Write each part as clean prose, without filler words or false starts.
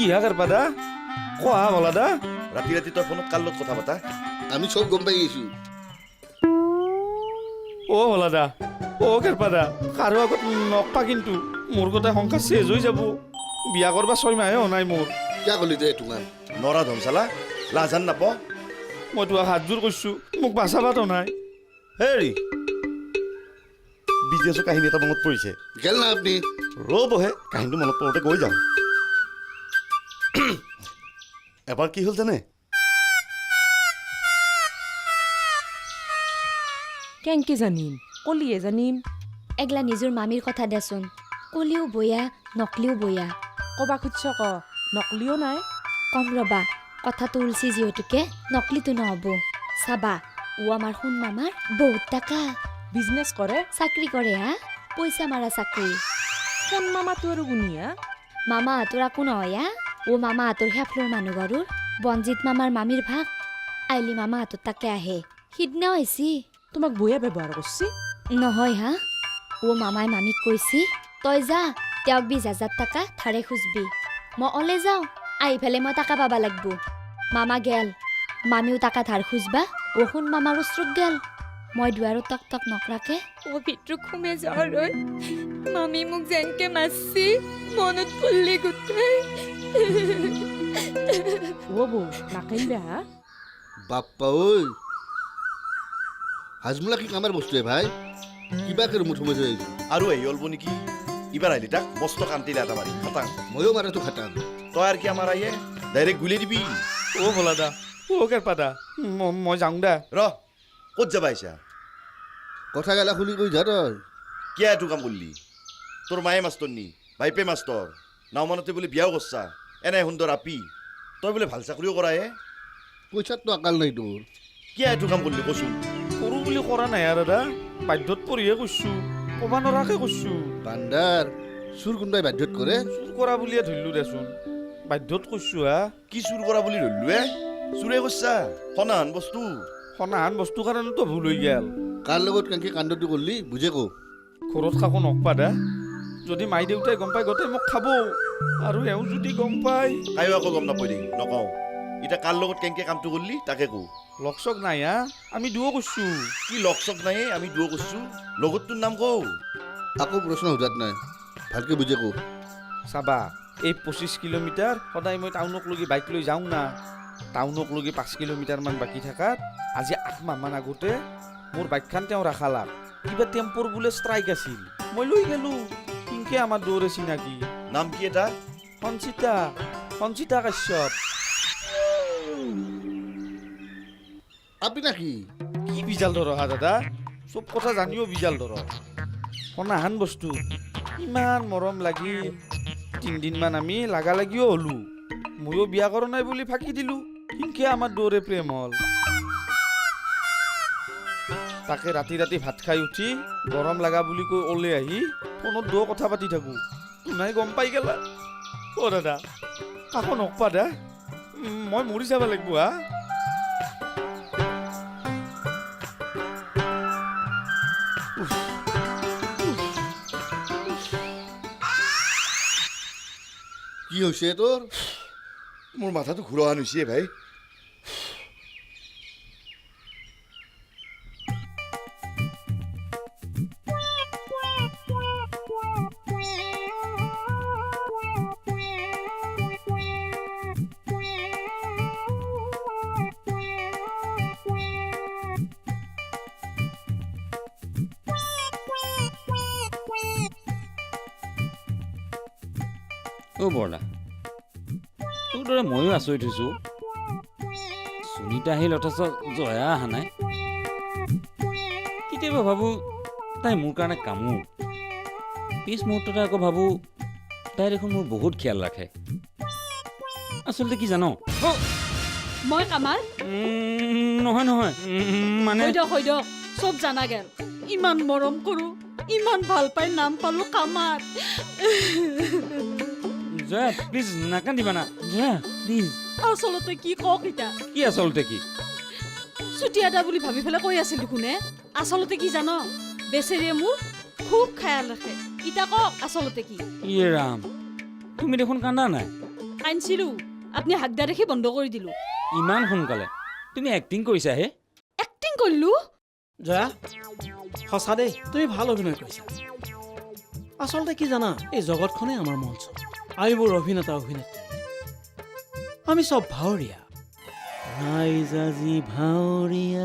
কি হাগাৰ পাদা কোয়া বলা দা ৰাতি ৰাতি তই ফোনত কাৰ লগত কথা পাতা আমি সব গম পাই গেছো ও বলা দা ও কেরপাদা কারো আগত নকপা কিন্তু মোর কথা সংসার শেষ হয়ে যাব বিয়া করবা 6 মাহে নাই মোর কিয়া কলি তই তোমাৰ নৰা ধমচালা লাজান নাপ মই তোমাক হাত জোৰ কৰিছো মোক বাচাবাতো নাই হেৰি বিজনেছৰ কাহিনী এটা মনত পৰিছে গেল না আপনি ৰ'বহে কাহিনীটো মনত পৰোঁতে কৈ যাওঁ এবাৰ কি হ'ল জানে কেংকে জানিম কলিয়ে জানিম এগলা নিজৰ মামীৰ কথা দেচোন কলিও বয়া নকলিও বয়া কবা খুদছ ক নকলিও নাই কম ৰবা কথাটো উলছি যিহেতুকে নকলিটো নহ'ব চাবা ও আমাৰ সোণ মামাৰ বহুত টকা বিজনেছ কৰে চাকৰি কৰে হা পইচা মাৰা চাকৰি কোন মামাটো আৰু গুণিয়া মামাহঁতৰ একো নহয় হা ও মামাহঁতৰ হেফলৰ মানুহ ঘৰৰ বনজিত মামাৰ মামীৰ ভাগ আইলি মামাহঁতৰ তাকে আহে সিদিনাও আহিছি তোমাক বয়া ব্যৱহাৰ কৰছি নহয় হা ও মামাই মামীক কৈছি তই যা তেওঁক 20,000 টকা ধাৰে খুজবি মই অলে যাওঁ আহি ফেলে মই টকা পাবা লাগব মামা গেল মামীও টকা ধাৰ খুজবা ও সোণ মামাৰ ওচৰত গেল মই দুৱাৰত টক টক নকৰাকে ও ভিতৰত সোমে যাওঁ ৰৈ মামী মোক যেনকে মাৰছি মনত পল্লি গোটেই ও বৌ নাকাইলে হা বাপ্পা ঐ হাজমোলা কি কামাৰ বস্তুৱে ভাই কিবা কৰি মুঠ সময় হৈ আৰু আহি অলব নেকি ইবাৰ আহিলি তাক মস্ত কান্তিলে এটা মাৰি খাটাং ময়ো মাৰাটো খাটাম তই আৰু কি আমাৰ আহিয়ে ডাইৰেক্ট গুলি দিবি ও বলা দা ও কেৰপাদা মই যাওঁ দা ৰ ক'ত যাবা আহিছা কথা গেলা খুলি কৈ যা তই কিয় এইটো কাম কৰিলি তোৰ মায়ে মাষ্টৰ নি ভাইপে মাষ্টৰ নাওমানতে বোলে বিয়াও কৰছা এনে সুন্দৰ আপি তই বোলে ভাল চাকৰিও কৰাহে পইচাততো আকাল নাই তোৰ কিয় এইটো কাম কৰিলি কচোন কৰো বুলি কৰা নাই আৰু দাদা বাধ্যত পৰিহে কৈছো কবা নৰাকে কৈছো বান্দাৰ চুৰ কোনোবাই বাধ্যত কৰে চুৰ কৰা বুলিয়ে ধৰিলো দেচোন বাধ্যত কৈছো হা কি চুৰ কৰা বুলি ধৰিলোৱে চুৰে কৰছা সনাহান বস্তু সনাহান বস্তু কাৰণেতো ভুল হৈ গেল কাৰ লগত কেনেকে কাণ্ডটো কৰিলি বুজে কো ঘৰত কাকো নকপাদা যদি মাই দেউতাই গম পাই গোটেই মোক খাব আৰু এওঁ যদি গম পাই কায়ো আকৌ গম নাপাই দেই নকওঁ এতিয়া কাৰ লগত কেনেকে কামটো কৰিলি তাকে কওঁ লগ চক নাই হা আমি দুয়ো কৈছো কি লগ চক নাই আমি দুয়ো কৈছো লগত তোৰ নাম কওঁ আকৌ প্ৰশ্ন সোধাত নাই ভালকে বুজে কো চাবা এই 25 কিলোমিটাৰ সদায় মই টাউনক লগি বাইক লৈ যাওঁ না টাউনক লগি 5 কিলোমিটাৰমান বাকী থাকাত আজি 8 মাহমান আগতে মোৰ বাইকখন তেওঁ ৰাখালাক কিবা টেম্পৰ বোলে ষ্ট্ৰাইক আছিল মই লৈ গেলো কিনকে আমাৰ দৌৰে চিনাকি নাম কি এটা সঞ্চিতা কাশ্যপ আপি নাকি কি বিজাল ধৰ হা দাদা চব কথা জানিও বিজাল ধৰ সনাহান বস্তু ইমান মৰম লাগি 3 দিনমান আমি লাগা লাগিও হলো ময়ো বিয়া কৰা নাই বুলি ফাঁকি দিলো কিনকে আমাৰ দৌৰে প্ৰেম হল তাকে ৰাতি ৰাতি ভাত খাই উঠি গৰম লাগা বুলি কৈ ওলে আহি ফোনত দৌ কথা পাতি থাকো নাই গম পাই গেলা অ দাদা কাকো নকপা দা মই মৰি যাব লাগিব হা কি হৈছে তোৰ মোৰ মাথাটো ঘূৰোৱা হৈছে ভাই অ' বৰদা তোৰ দৰে ময়ো আচৰিত হৈছোঁ সুনীতা আহিল অথচ জয়া অহা নাই কেতিয়াবা ভাবোঁ তাই মোৰ কাৰণে কামোৰ পিছ মুহূৰ্ততে আকৌ ভাবোঁ তাই দেখোন মোৰ বহুত খিয়াল ৰাখে আচলতে কি জানো মই কামাল নহয় মানে হৈ দিয়ক চব জানা গেল ইমান মৰম কৰো ইমান ভাল পাই নাম পালো কামাৰ জয়া প্লিজ নাকান্দিবা না জয়া প্লিজ আচলতে কি কওক ইতা কি আচলতে কি চুতীয়াদা বুলি ভাবি পেলাই কৈ আছিল দেখোনে আচলতে কি জানো বেচেৰিয়ে মোৰ খুব খায়াল ৰাখে ইতা কওক আচলতে কি ইয়ে ৰাম তুমি দেখোন কান্দা নাই কান্দিছিলোঁ আপুনি হাগদা দেখি বন্ধ কৰি দিলোঁ ইমান সোনকালে তুমি এক্টিং কৰিছা হে এক্টিং কৰিলোঁ জয়া সঁচা দেই তুমি ভাল অভিনয় কৰিছা আচলতে কি জানা এই জগতখনেই আমাৰ মঞ্চ আমিবোৰ অভিনেতা অভিনেত্ৰী আমি চব ভাৱৰীয়া ৰাইজা যি ভাৱৰীয়া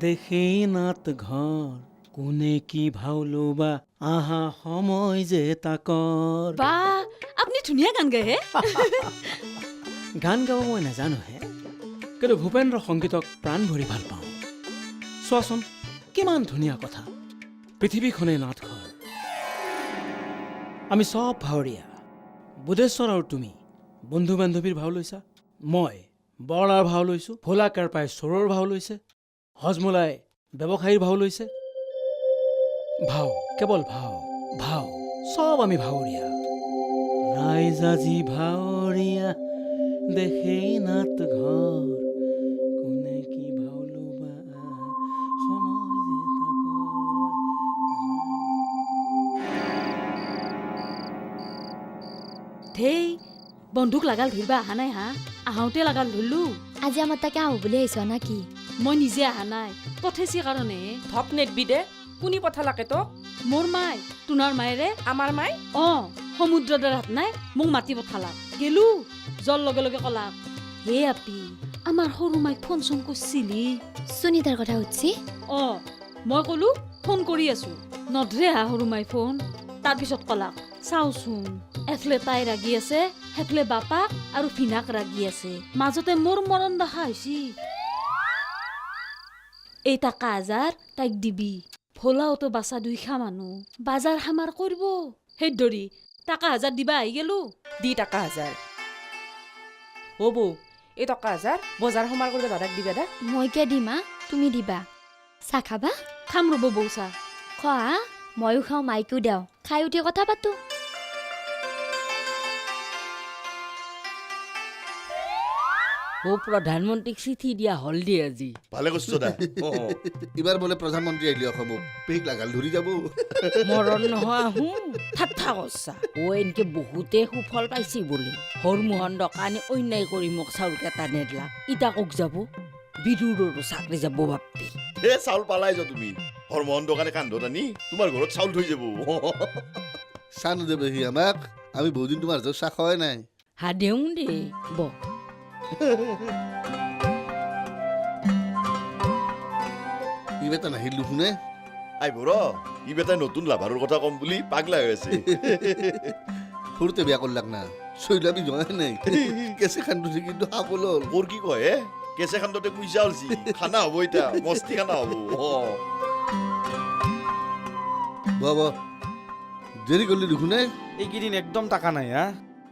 দেখেই নাট ঘৰ কোনে কি ভাও ল'বা আহা সময় যে তাকৰ বা আপুনি ধুনীয়া গান গায় হে গান গাব মই নাজানোহে কিন্তু ভূপেন্দ্ৰ সংগীতক প্ৰাণ ভৰি ভাল পাওঁ চোৱাচোন কিমান ধুনীয়া কথা পৃথিৱীখনেই নাটঘৰ আমি চব ভাৱৰীয়া বুধেশ্বৰ আৰু তুমি বন্ধু বান্ধৱীৰ ভাও লৈছা মই বৰলাৰ ভাও লৈছোঁ ভোলা কাৰপাই চোৰৰ ভাও লৈছে হজমোলাই ব্যৱসায়ীৰ ভাও লৈছে ভাও কেৱল ভাও ভাও চব আমি ভাৱৰীয়া ৰাইজা যি ভাৱৰীয়া দেখেই নাট ঘৰ কোনে কি ভাও ল'বা সময় যে ধেই বন্ধুক লাগাল ধৰিবা অহা নাই হা আহোঁতে লাগাল ধৰিলোঁ আজি আমাৰ তাকে আহো বুলি আহিছ না কি মই নিজে অহা নাই পঠাইছি কাৰণে ধপ নেদবি দে কোনি পঠালাকে তো মোৰ মাই তোমাৰ মায়েৰে আমাৰ মাই অঁ সমুদ্ৰৰ হাত নাই মোক মাতি পঠালা গেলো যোৱাৰ লগে লগে কলাক হে আপি আমাৰ সৰু মাইক ফোন চোন কৰিছিলি সুনীতাৰ কথা সুধছি অঁ মই ক'লো ফোন কৰি আছো নধৰে হা সৰু মাই ফোন তাৰপিছত কলাক চাওচোন এফালে তাই ৰাগি আছে সেইফালে বাপাক আৰু ভিনাক ৰাগি আছে মাজতে মোৰ মৰণ দেখা হৈছি এই টাকা 1000 তাইক দিবি ভোলাওতো বাচা 2 মানুহ বাজাৰ সামাৰ কৰিব সেই ধৰি টাকা 1000 দিবা আহি গেলো দি টাকা 1000 অ' বৌ এই টকা 1000 বজাৰ সমাৰ কৰিব দাদাক দিবা দা মই কিয় দিমা তুমি দিবা চাহ খাবা খাম ৰ'ব বৌচা খোৱা ময়ো খাওঁ মাইকো দেও খাই উঠি কথা পাতো ও প্ৰধানমন্ত্ৰীক চিঠি দিয়া হল দিয়ে আজি ভালে কৈছ দা এইবাৰ বোলে প্ৰধানমন্ত্ৰী আহিলে অসমত পেহিক লাগাল ধৰি যাব মৰণ নোহোৱা আহোঁ ঠাট্টা কৰছা ও এনেকে বহুতে সুফল পাইছি বুলি হৰমোহন দোকানী অন্যায় কৰি মোক চাউলকেইটা নেদলাক ইটা কক যাব বিদুৰৰো চাকৰি যাব বাপ্পি হে চাউল পালাই যা তুমি হৰমোহন দোকানে কান্ধত আনি তোমাৰ ঘৰত চাউল থৈ যাব চাহ নেদেবেহি আমাক আমি বহুদিন তোমাৰ হাতত চাহ খোৱাই নাই হাদেও দে ব ই বেটা নাহিলো শুনে আই বৰ ই বেটাই নতুন লাভাৰৰ কথা কম বুলি পাগলা হৈ আছে সৰুতে বেয়া কৰলাক না চৈলাবি যোৱাই নাই কেঁচে খান্দুছি কিন্তু সাফল হ'ল মোৰ কি কয় হে কেঁচে খান্দতে পইচা ওলছি খানা হ'ব এতিয়া মস্তি খানা হ'ব বাবা দেৰি কৰিলি দেখোনে এইকেইদিন একদম টাকা নাই হা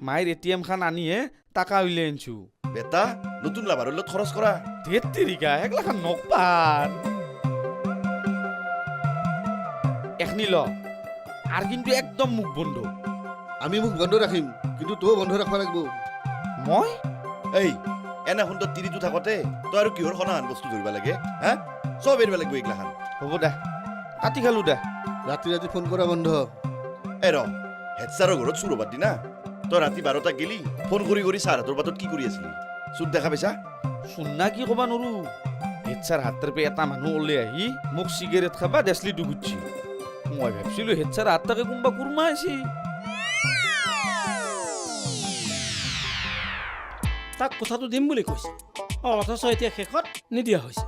মায়েৰ এটিএম খান আনিয়ে টাকা উলিয়াই আনছু বেটা নতুন লাভাৰৰ লগত খৰচ কৰা ধেত তেৰিকা একলা খান নকপান এখনি ল আৰ কিন্তু একদম মুখ বন্ধ আমি মোক বন্ধ ৰাখিম কিন্তু তই বন্ধ ৰাখিব লাগিব মই এই এনে সুন্দৰ তিৰিটো থাকোতে তই আৰু কিহৰ সনাহান বস্তু ধৰিব লাগে হা চব এৰিব লাগিব এইগিলাখান হ'ব দে কাটি খালো দে ৰাতি ৰাতি ফোন কৰা বন্ধ এই ৰ হেড ছাৰৰ ঘৰত চুৰ হবাৰ দিনা তই ৰাতি 12টা গেলি ফোন কৰি কৰি ছাৰ হাতৰ বাটত কি কৰি আছিলি চুৰ দেখা পাইছা শুননা কি কবা নৰো হেডছাৰ হাতৰ পে এটা মানুহ ওলাই আহি মোক চিগাৰেট খাবা দেছলি দুগুচ্ছি মই ভাবছিলো হেডছাৰ হাতটাকে কোনবা কুৰমা আছি তাক কথাটো দিম বুলি কৈছে অথচ এতিয়া শেষত নিদিয়া হৈছে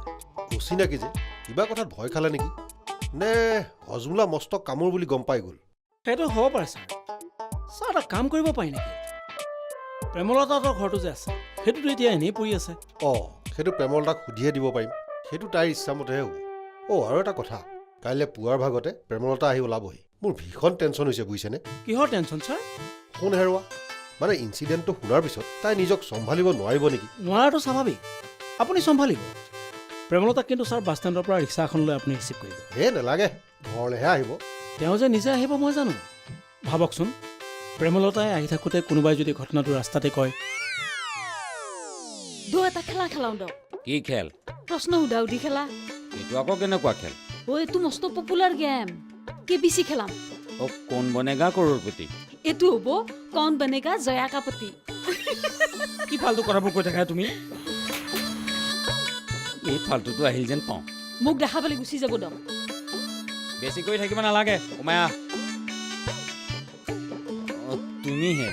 অচিনাকি যে কিবা কথাত ভয় খালে নেকি নে হজমোলা মস্ত কামোৰ বুলি গম পাই গ'ল সেইটো হ'ব পাৰে ছাৰ ছাৰ এটা কাম কৰিব পাৰি নেকি প্ৰেমলতাহঁতৰ ঘৰটো যে আছে সেইটোতো এতিয়া এনেই পৰি আছে অঁ সেইটো প্ৰেমলতাক সুধিয়ে দিব পাৰিম সেইটো তাইৰ ইচ্ছামতেহে হ'ব অঁ আৰু এটা কথা কাইলৈ পুৱাৰ ভাগতে প্ৰেমলতা আহি ওলাবহি মোৰ ভীষণ টেনশ্যন হৈছে বুজিছেনে কিহৰ টেনশ্যন ছাৰ ফোন হেৰুৱা মানে ইনচিডেণ্টটো শুনাৰ পিছত তাই নিজক চম্ভালিব নোৱাৰিব নেকি নোৱাৰাটো স্বাভাৱিক আপুনি চম্ভালিব প্ৰেমলতাক কিন্তু ছাৰ বাছ ষ্টেণ্ডৰ পৰা ৰিক্সা এখন লৈ আপুনি ৰিচিভ কৰিব হে নালাগে ঘৰলৈহে আহিব তেওঁ যে নিজে আহিব মই জানো ভাবকচোন প্ৰেমলতাই আহি থাকোঁতে কোনোবাই যদি ঘটনাটো ৰাস্তাতে কয় এটা খেলা খেলাওঁ দক কি খেল প্ৰশ্ন সুধা সুধি খেলা এইটো আকৌ কেনেকুৱা খেল এইটো মস্ত পপুলাৰ গেম কেবিচি খেলাম অ কোন বনেগা কৰোৰপতি এইটো হ'ব কৌন বনেগা জয়া কাপতি কি ফাল্টু কথাবোৰ কৈ থাকা তুমি এই ফাল্টুটো আহিল যেন পাওঁ মোক দেখা পালে গুচি যাব দক বেছি কৰি থাকিব নালাগে সোমাই আহ তুমিহে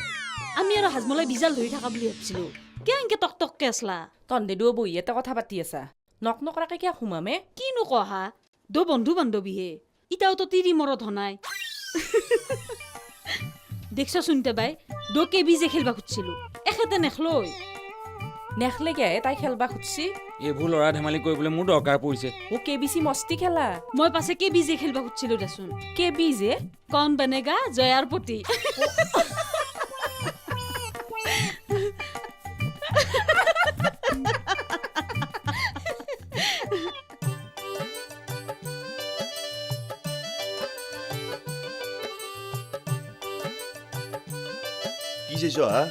আমি আৰু হাজমলাই বিজাল ধৰি থকা বুলি ভাবিছিলো কেনেকে টক টককে আছলা তন্দেদুও বহি এটা কথা পাতি আছা নক নকৰাকে কিয় সোমামে কিনো কহা দো বন্ধু বান্ধৱীহে ইটাও তো তিৰি মৰত হনাই দেখছ শুনতে বাই দো কেবি যে খেলবা খুজিছিলো এখেতে নেখলৈ নেখলে কিয় তাই খেলবা খুজছি এইবোৰ ল'ৰা ধেমালি কৰিবলৈ মোৰ দৰকাৰ পৰিছে ও কেবিচি মস্তি খেলা মই পাছে কেবি যে খেলবা খুজিছিলো দেচোন কেবি যে কন বনেগা জয়াৰ প্ৰতি কি চাইছ হা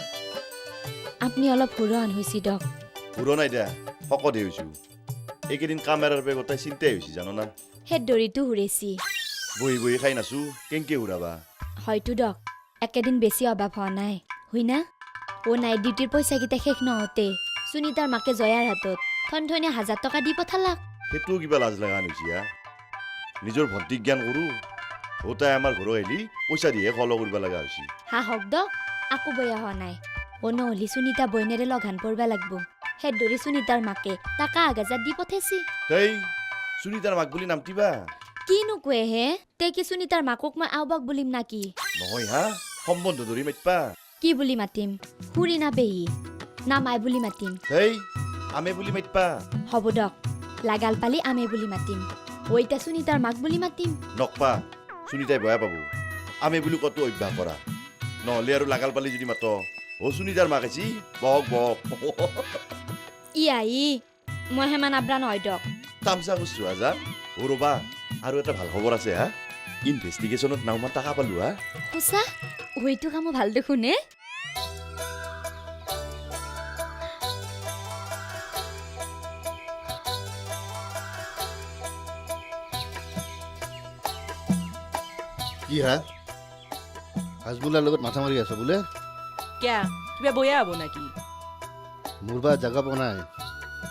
আপুনি অলপ হুৰণ হৈছি দক পুৰো নাই দিয়া শকত হৈছো এইকেইদিন কাম এৰাৰ বাবে গোটাই চিন্তাই হৈছে জানো না সেই দৰিটো হুৰেছি বহি বহি খাই নাছো কেংকে উৰাবা হয়তো দক একেদিন বেছি অভাৱ হোৱা নাই হয় না নাইট ডিউটিৰ পইচাকেইটা শেষ নহওঁতে সুনীতাৰ মাকে জয়াৰ হাতত থনথনীয়া 1000 টকা দি পঠালাক সেইটোও কিবা লাজ লগা হৈছে হা নিজৰ ভণ্টিক জ্ঞান কৰো তাই আমাৰ ঘৰত আহিলি পইচা দিয়ে ফল' কৰিব লগা হৈছে হাহক দক আকৌ বেয়া হোৱা নাই নহ'লি সুনীতা বইনেৰে লগান পৰিবা লাগব সেই দৰি সুনীতাৰ মাকে টাকা 1000 দি পঠাইছি তই সুনীতাৰ মাক বুলি নামতিবা কিনো কোৱে হে তে কি সুনীতাৰ মাকক মই আওবাক বুলিম নাকি নহয় হা সম্বন্ধ ধৰি মাতপা কি বুলি মাতিম খুৰী না পেহী না মাই বুলি মাতিম তই আমে বুলি মাতপা হ'ব দক লাগাল পালি আমে বুলি মাতিম ওইটা সুনীতাৰ মাক বুলি মাতিম নকপা সুনীতাই বেয়া পাব আমে বুলি কতো অভ্যাস কৰা নহ'লে আৰু লাগাল পালি যদি মাত সুনীতাৰ মাক আছি বহক বহক ই আই মই হেমান আব্ৰা নহয় দক তামচা কৈছো আজাৰ ৰ'বা আৰু এটা ভাল খবৰ আছে হা ইনভেষ্টিগেশ্যনত নাওমান টকা পালো হা সঁচা ওইটো কামো ভাল দেখোন নে কি হা হাজমুলাৰ লগত মাথা মাৰি আছ বোলে কিয়া কিবা বয়া হ'ব নেকি মোৰ বা জাগা পোৱা নাই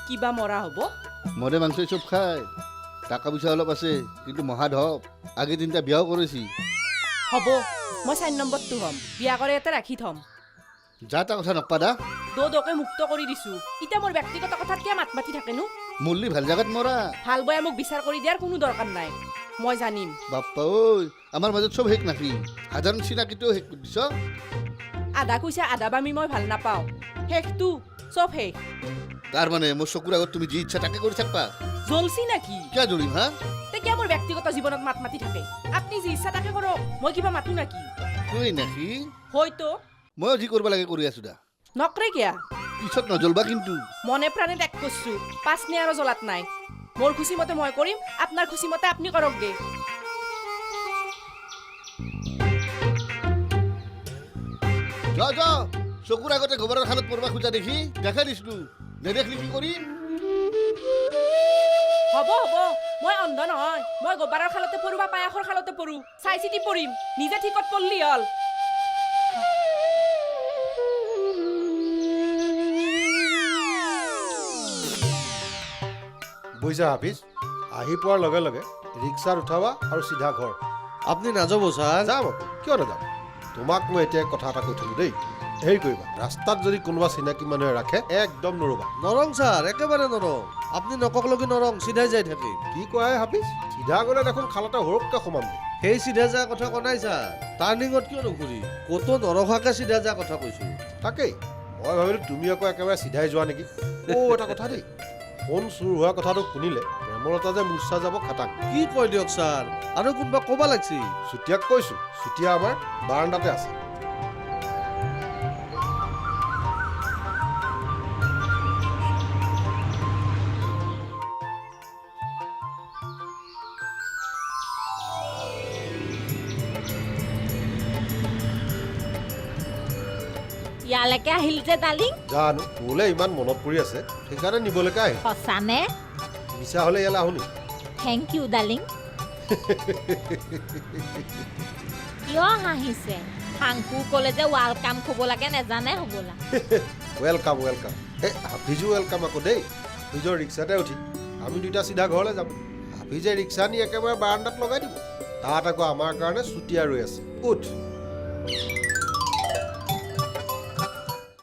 কিবা মৰা হ'ব মদে মাংস চব খাই টাকা পইচা অলপ আছে কিন্তু মহাধপ আগে তিনিটা বিয়াও কৰিছি হ'ব মই 4 নম্বৰটো হ'ম বিয়া কৰি এটা ৰাখি থ'ম যা তা কথা নকপা দকে মুক্ত কৰি দিছো এতিয়া মোৰ ব্যক্তিগত কথাত কিয় মাত মাতি থাকেনো মল্লি ভাল জাগাত মৰা ভাল বয়া মোক বিচাৰ কৰি দিয়াৰ কোনো দৰকাৰ নাই মই জানিম বাপ্পা ঐ আমাৰ মাজত চব শেষ নাকি সাধাৰণ চিনাকিটোও শেষ কৰি দিছ আধা কৈছা আধা বামি মই ভাল নাপাওঁ শেষটো চব শেষ তাৰ মানে মোৰ চকুৰ আগত তুমি যি ইচ্ছা তাকে কৰি থাকবা জ্বলছি নেকি কিয় জৰিম হা তেতিয়া মোৰ ব্যক্তিগত জীৱনত মাত মাতি থাকে আপুনি যি ইচ্ছা তাকে কৰক মই কিবা মাতো নেকি তুই নাকি হয়তো ময়ো যি কৰিব লাগে কৰি আছো দা নকৰে কিয়া পিছত নজ্বলবা কিন্তু মনে প্ৰাণে ত্যাগ কৰিছো পাঁচ নে আৰু জ্বলাত নাই মোৰ খুচি মতে মই কৰিম আপোনাৰ খুচি মতে আপুনি কৰক দে যা যা চকুৰ আগতে গোবৰৰ খালত পৰবা খোজা দেখি দেখা দিছিলো নেদেখলি কি কৰিম হ'ব হ'ব মই অন্ধ নহয় মই গোবাৰৰ খালতে পৰো বা পায়াসৰ খালতে পৰো চাই চিতি পৰিম নিজে ঠিকত পৰলি হ'ল বুজিছা হাফিজ আহি পোৱাৰ লগে লগে ৰিক্সাত উঠাবা আৰু চিধা ঘৰ আপুনি নাযাব ছাৰ যাম আকৌ কিয় নাযাম তোমাক মই এতিয়া কথা এটা কৈ থলো দেই হেৰি কৰিবা ৰাস্তাত যদি কোনোবা চিনাকি মানুহে ৰাখে একদম নৰবা নৰং ছাৰ একেবাৰে নৰং আপুনি নককলগি নৰং চিধাই যাই থাকিম কি কয় হাফিজ চিধা গ'লে দেখোন খালতে সৰহকৈ সোমাম সেই চিধা যোৱা কথা কোৱা নাই ছাৰ টাৰ্ণিঙত কিয় নুঘূৰি ক'তো নৰখাকে চিধা যোৱা কথা কৈছো তাকেই মই ভাবিলো তুমি আকৌ একেবাৰে চিধাই যোৱা নেকি এটা কথা দেই ফোন চুৰ হোৱা কথাটো শুনিলে প্ৰেমলতা যে মূৰ্ছা যাব খাটাং কি কয় দিয়ক ছাৰ আৰু কোনোবা ক'বা লাগছি চুতীয়াক কৈছো চুতীয়া আমাৰ বাৰাণ্ডাতে আছে ইয়ালৈকে আহিল যে ডালিং জানো তোলে ইমান মনত পৰি আছে সেইকাৰণে নিবলৈকে আহিল সঁচানে মিছা হ'লে ইয়ালৈ আহোঁ নি থেংক ইউ ডালিং কিয় হাঁহিছে ফাংফু ক'লে যে ৱেলকাম ক'ব লাগে নেজানে হ'বলা ৱেলকাম ৱেলকাম এই হাফিজো ৱেলকাম আকৌ দেই নিজৰ ৰিক্সাতে উঠি আমি দুইটা চিধা ঘৰলৈ যাম হাফিজে ৰিক্সা নি একেবাৰে বাৰাণ্ডাত লগাই দিব তাত আকৌ আমাৰ কাৰণে চুতীয়া ৰৈ আছে উঠ